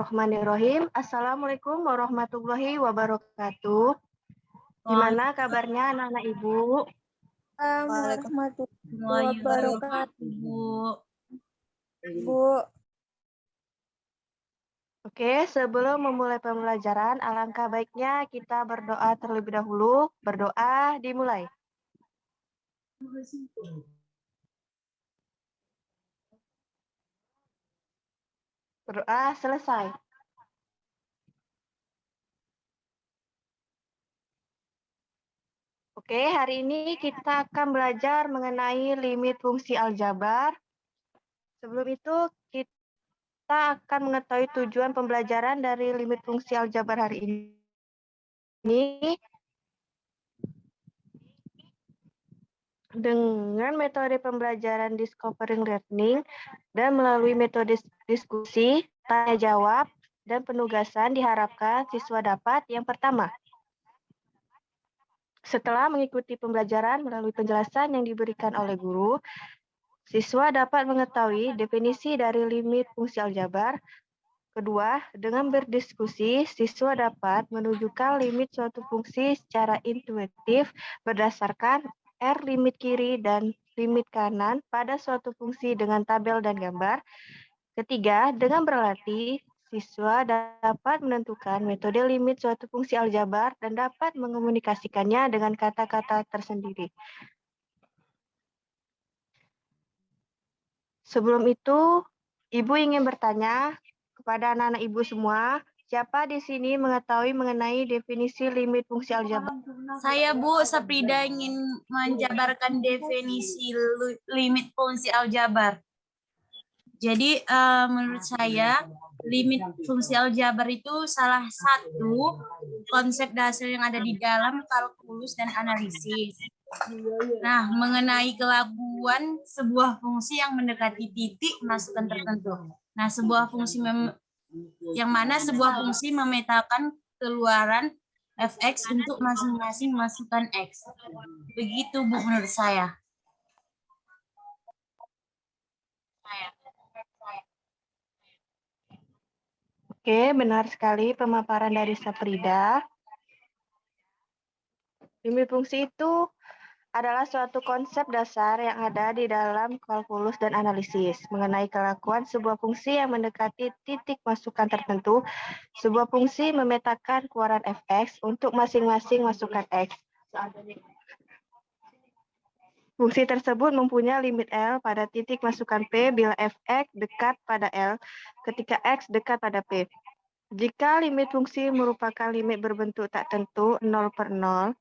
Bismillahirrahmanirrahim. Assalamualaikum warahmatullahi wabarakatuh. Gimana kabarnya anak-anak Ibu? Warahmatullahi wabarakatuh, Bu. Oke, sebelum memulai pembelajaran, alangkah baiknya kita berdoa terlebih dahulu. Berdoa dimulai. Berdoa selesai. Oke, hari ini kita akan belajar mengenai limit fungsi aljabar. Sebelum itu, kita akan mengetahui tujuan pembelajaran dari limit fungsi aljabar hari ini. Dengan metode pembelajaran discovering learning dan melalui metode diskusi, tanya jawab, dan penugasan diharapkan siswa dapat yang pertama. Setelah mengikuti pembelajaran melalui penjelasan yang diberikan oleh guru, siswa dapat mengetahui definisi dari limit fungsi aljabar. Kedua, dengan berdiskusi, siswa dapat menunjukkan limit suatu fungsi secara intuitif berdasarkan R limit kiri dan limit kanan pada suatu fungsi dengan tabel dan gambar. Ketiga, dengan berlatih, siswa dapat menentukan metode limit suatu fungsi aljabar dan dapat mengomunikasikannya dengan kata-kata tersendiri. Sebelum itu, Ibu ingin bertanya kepada anak-anak Ibu semua, siapa di sini mengetahui mengenai definisi limit fungsi aljabar? Saya, Bu Saprida, ingin menjabarkan definisi limit fungsi aljabar. Jadi, menurut saya, limit fungsi aljabar itu salah satu konsep dasar yang ada di dalam kalkulus dan analisis. Nah, mengenai kelabuan sebuah fungsi yang mendekati titik masukan tertentu. Nah, sebuah fungsi yang mana sebuah fungsi memetakan keluaran fx untuk masing-masing masukan x. Begitu, Bu, menurut saya. Oke, benar sekali pemaparan dari Saprida. Limit fungsi itu adalah suatu konsep dasar yang ada di dalam kalkulus dan analisis mengenai kelakuan sebuah fungsi yang mendekati titik masukan tertentu. Sebuah fungsi memetakan keluaran fx untuk masing-masing masukan x. Fungsi tersebut mempunyai limit L pada titik masukan P bila fx dekat pada L ketika x dekat pada P. Jika limit fungsi merupakan limit berbentuk tak tentu 0/0,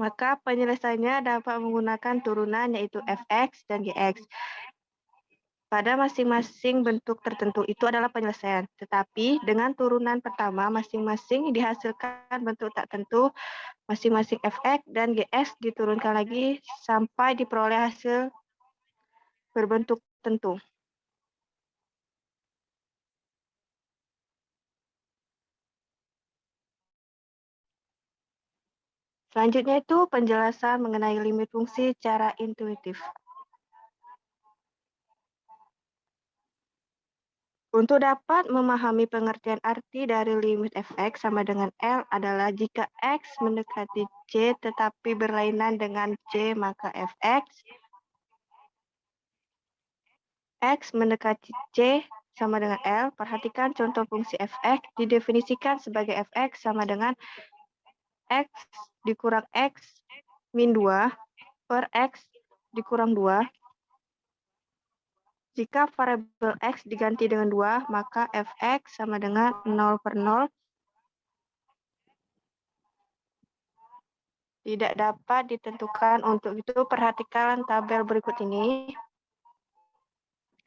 maka penyelesaiannya dapat menggunakan turunan yaitu fx dan gx. Pada masing-masing bentuk tertentu itu adalah penyelesaian. Tetapi dengan turunan pertama masing-masing dihasilkan bentuk tak tentu, masing-masing fx dan gx diturunkan lagi sampai diperoleh hasil berbentuk tentu. Selanjutnya itu penjelasan mengenai limit fungsi secara intuitif. Untuk dapat memahami pengertian arti dari limit fx sama dengan L adalah jika x mendekati C tetapi berlainan dengan C, maka fx x mendekati C sama dengan L. Perhatikan contoh fungsi fx didefinisikan sebagai fx sama dengan x dikurang x min 2 per x dikurang 2. Jika variabel x diganti dengan 2, maka fx sama dengan 0/0. Tidak dapat ditentukan. Untuk itu, perhatikan tabel berikut ini.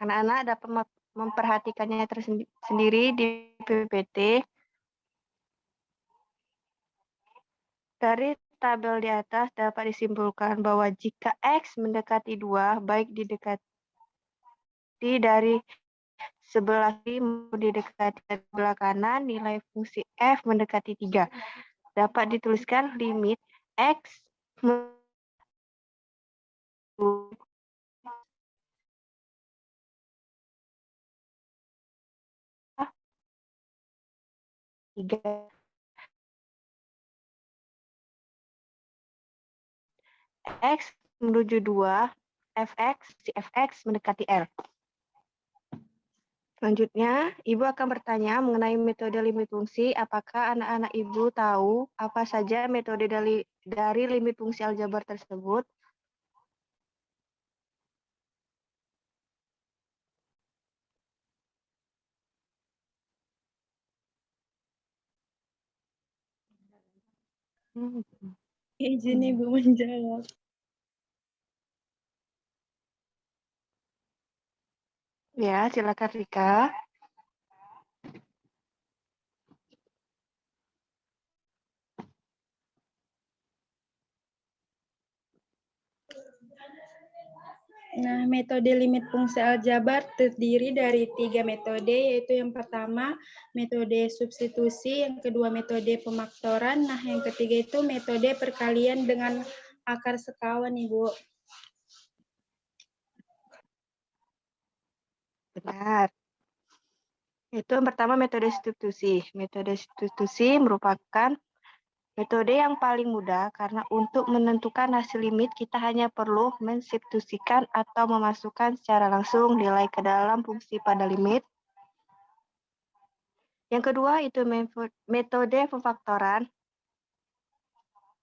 Anak-anak dapat memperhatikannya tersendiri di PPT. Dari tabel di atas dapat disimpulkan bahwa jika x mendekati 2, baik didekati dari sebelah kiri maupun didekati sebelah kanan, nilai fungsi f mendekati 3. Dapat dituliskan limit x 3. X menuju 2, si fx mendekati L. Selanjutnya, Ibu akan bertanya mengenai metode limit fungsi. Apakah anak-anak Ibu tahu apa saja metode dari limit fungsi aljabar tersebut? Izin Ibu menjawab. Ya, silakan Rika. Nah, metode limit fungsi aljabar terdiri dari 3 metode, yaitu yang pertama metode substitusi, yang kedua metode pemaktoran, nah yang ketiga itu metode perkalian dengan akar sekawan, Ibu. Benar. Itu yang pertama metode substitusi. Metode substitusi merupakan metode yang paling mudah karena untuk menentukan hasil limit kita hanya perlu mensubstitusikan atau memasukkan secara langsung nilai ke dalam fungsi pada limit. Yang kedua itu metode pemfaktoran.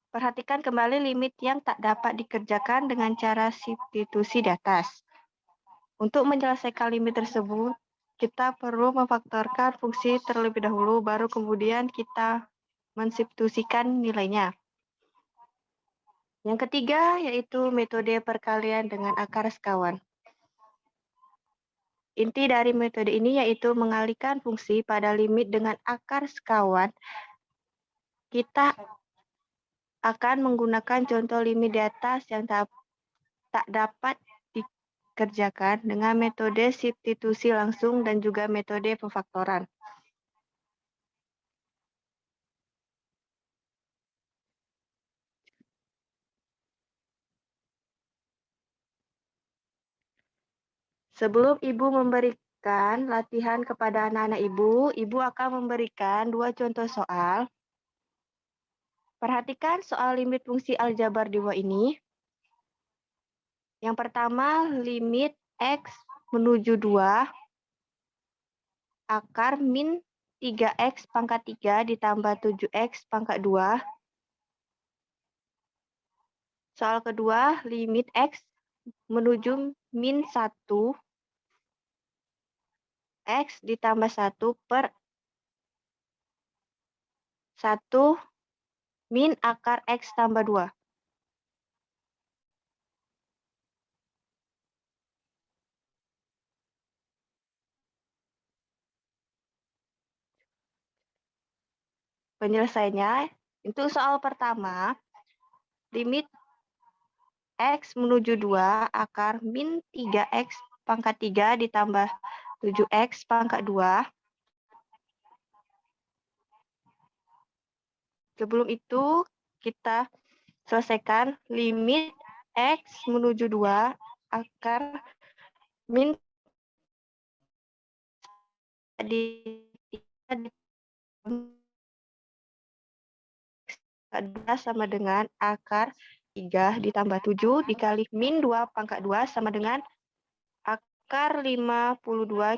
Perhatikan kembali limit yang tak dapat dikerjakan dengan cara substitusi di atas. Untuk menyelesaikan limit tersebut, kita perlu memfaktorkan fungsi terlebih dahulu, baru kemudian kita mensubstitusikan nilainya. Yang ketiga yaitu metode perkalian dengan akar sekawan. Inti dari metode ini yaitu mengalihkan fungsi pada limit dengan akar sekawan. Kita akan menggunakan contoh limit di atas yang tak dapat dikerjakan dengan metode substitusi langsung dan juga metode pemfaktoran. Sebelum Ibu memberikan latihan kepada anak-anak Ibu, Ibu akan memberikan 2 contoh soal. Perhatikan soal limit fungsi aljabar di bawah ini. Yang pertama, limit X menuju 2, akar min 3X pangkat 3 ditambah 7X pangkat 2. Soal kedua, limit X menuju min 1, X ditambah 1 per 1 min akar X tambah 2. Penyelesaiannya, itu soal pertama, limit X menuju 2, akar min 3X pangkat 3 ditambah 7X pangkat 2. Sebelum itu, kita selesaikan limit X menuju 2, akar min sama dengan akar 3 ditambah 7 dikali min 2 pangkat 2 sama dengan akar 52.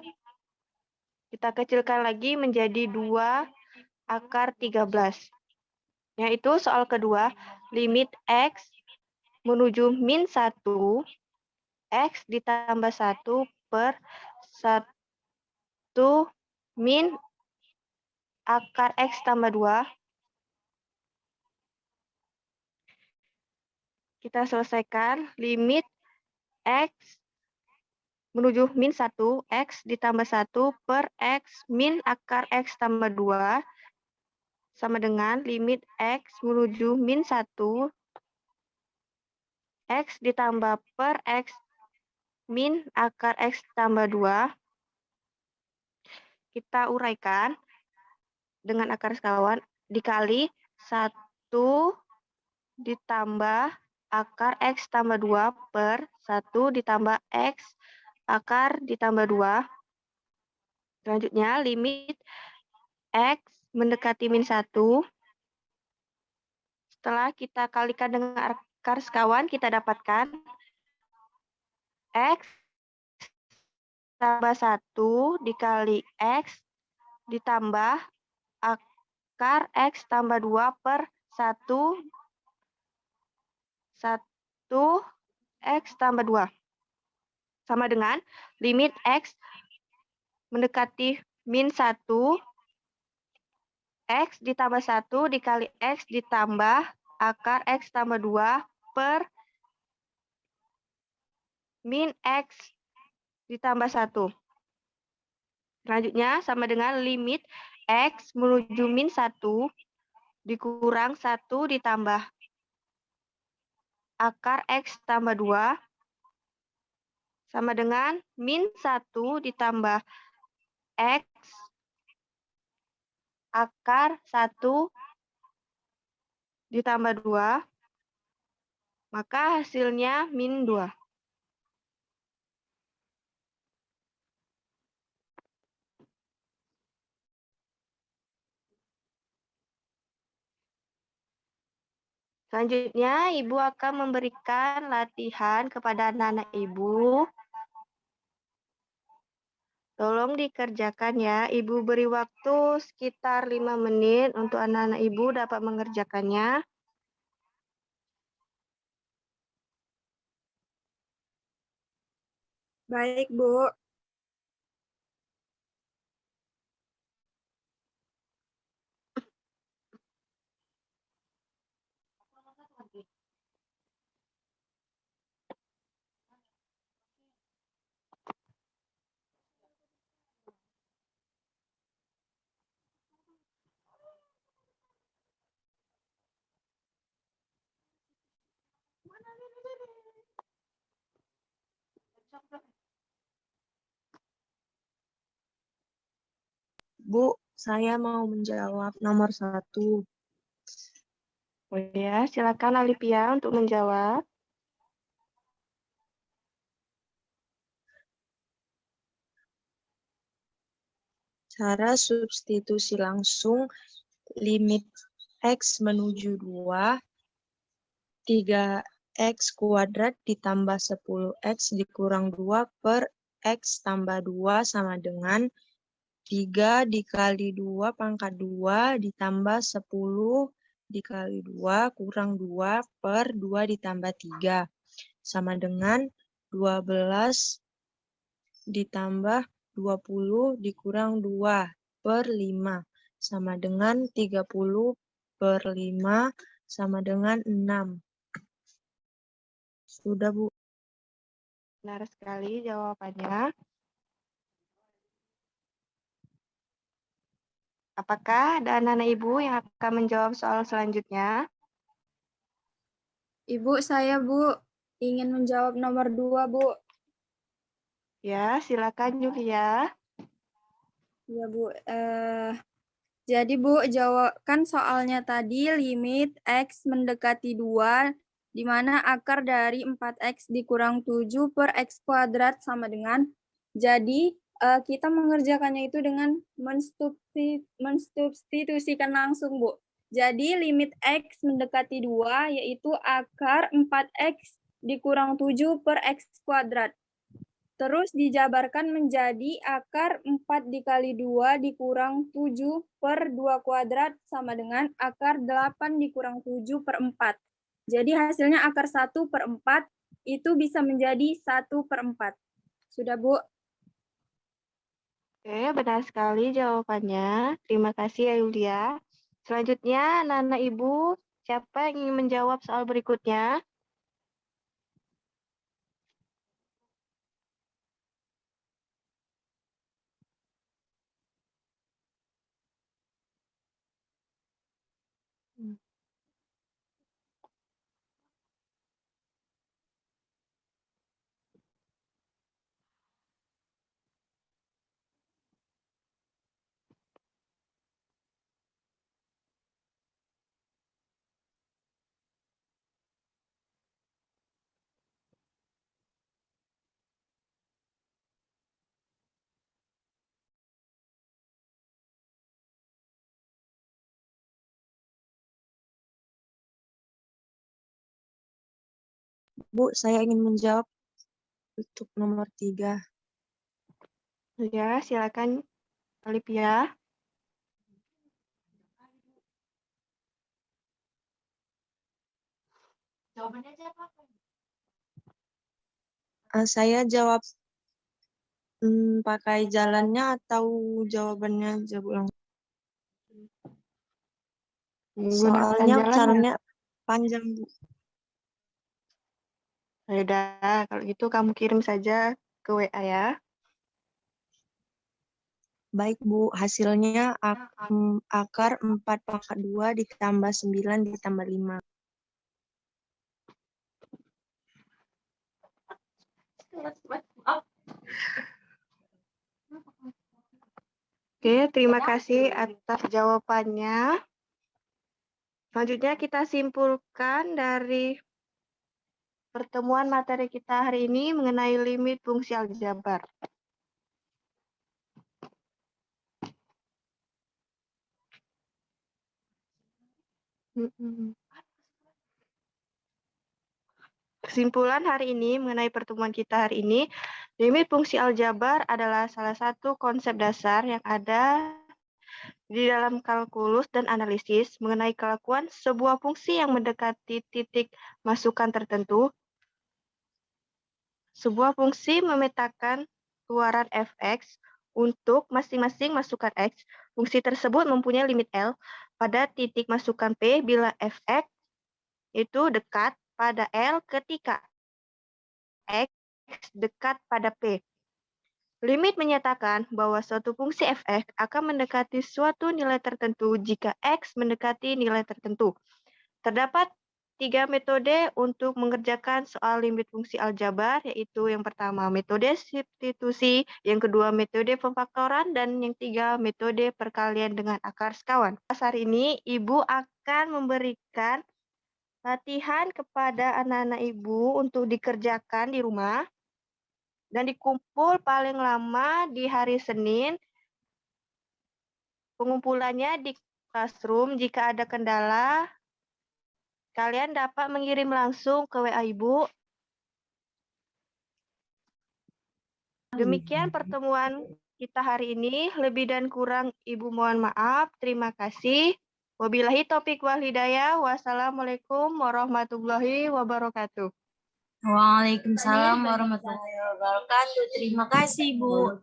Kita kecilkan lagi menjadi 2 akar 13. Yaitu soal kedua, limit X menuju min 1, X ditambah 1 per 1 min akar X tambah 2. Kita selesaikan limit X menuju min 1, X ditambah 1 per X min akar X tambah 2 sama dengan limit X menuju min 1, X ditambah per X min akar X tambah 2. Kita uraikan dengan akar sekawan dikali 1 ditambah akar X tambah 2 per 1 ditambah X akar ditambah 2. Selanjutnya limit X mendekati min 1. Setelah kita kalikan dengan akar sekawan, kita dapatkan X tambah 1 dikali X ditambah akar X tambah 2 per 1 X tambah 2. Sama dengan limit X mendekati min 1, X ditambah 1 dikali X ditambah akar X tambah 2 per min X ditambah 1. Selanjutnya sama dengan limit X menuju min 1 dikurang 1 ditambah akar X tambah 2 sama dengan min 1 ditambah X akar 1 ditambah 2, maka hasilnya min 2. Selanjutnya, Ibu akan memberikan latihan kepada anak-anak Ibu. Tolong dikerjakan ya. Ibu beri waktu sekitar 5 menit untuk anak-anak Ibu dapat mengerjakannya. Baik, Bu. Bu, saya mau menjawab nomor 1. Oh ya, silakan Alipia untuk menjawab. Cara substitusi langsung limit X menuju 2, 3X kuadrat ditambah 10X dikurang 2 per X tambah 2 sama dengan 3 dikali 2 pangkat 2 ditambah 10 dikali 2 kurang 2 per 2 ditambah 3 sama dengan 12 ditambah 20 dikurang 2 per 5 sama dengan 30 per 5 sama dengan 6. Sudah, Bu. Benar sekali jawabannya. Apakah ada anak-anak Ibu yang akan menjawab soal selanjutnya? Ibu, saya, Bu, ingin menjawab nomor 2, Bu. Ya, silakan Julia. Ya, Bu. Jadi, Bu, jawabkan soalnya tadi limit X mendekati 2, di mana akar dari 4X dikurang 7 per X kuadrat sama dengan, jadi kita mengerjakannya itu dengan mensubstitusikan langsung, Bu. Jadi limit X mendekati 2, yaitu akar 4X dikurang 7 per X kuadrat. Terus dijabarkan menjadi akar 4 dikali 2 dikurang 7 per 2 kuadrat sama dengan akar 8 dikurang 7 per 4. Jadi hasilnya akar 1 per 4 itu bisa menjadi 1 per 4. Sudah, Bu? Oke, benar sekali jawabannya. Terima kasih ya Yulia. Selanjutnya, anak-anak Ibu, siapa yang ingin menjawab soal berikutnya? Bu, saya ingin menjawab untuk nomor 3. Ya, silakan Olivia. Saya jawab pakai jalannya atau jawabannya jawab ulang? Menggunakan Soalnya jalannya. caranya panjang, Bu. Ya udah, kalau gitu kamu kirim saja ke WA ya. Baik, Bu. Hasilnya akar 4 pangkat 2 ditambah 9 ditambah 5. Oke, terima kasih atas jawabannya. Selanjutnya kita simpulkan dari pertemuan materi kita hari ini mengenai limit fungsi aljabar. Kesimpulan hari ini mengenai pertemuan kita hari ini, limit fungsi aljabar adalah salah satu konsep dasar yang ada di dalam kalkulus dan analisis mengenai kelakuan sebuah fungsi yang mendekati titik masukan tertentu. Sebuah fungsi memetakan keluaran fx untuk masing-masing masukan x. Fungsi tersebut mempunyai limit L pada titik masukan P bila fx itu dekat pada L ketika x dekat pada P. Limit menyatakan bahwa suatu fungsi fx akan mendekati suatu nilai tertentu jika x mendekati nilai tertentu. Terdapat 3 metode untuk mengerjakan soal limit fungsi aljabar, yaitu yang pertama metode substitusi, yang kedua metode pemfaktoran, dan yang ketiga metode perkalian dengan akar sekawan. Hari ini Ibu akan memberikan latihan kepada anak-anak Ibu untuk dikerjakan di rumah dan dikumpul paling lama di hari Senin. Pengumpulannya di classroom. Jika ada kendala, kalian dapat mengirim langsung ke WA Ibu. Demikian pertemuan kita hari ini. Lebih dan kurang Ibu mohon maaf. Terima kasih. Wabillahi taufiq wal hidayah. Wassalamualaikum warahmatullahi wabarakatuh. Waalaikumsalam warahmatullahi wabarakatuh. Terima kasih, Bu.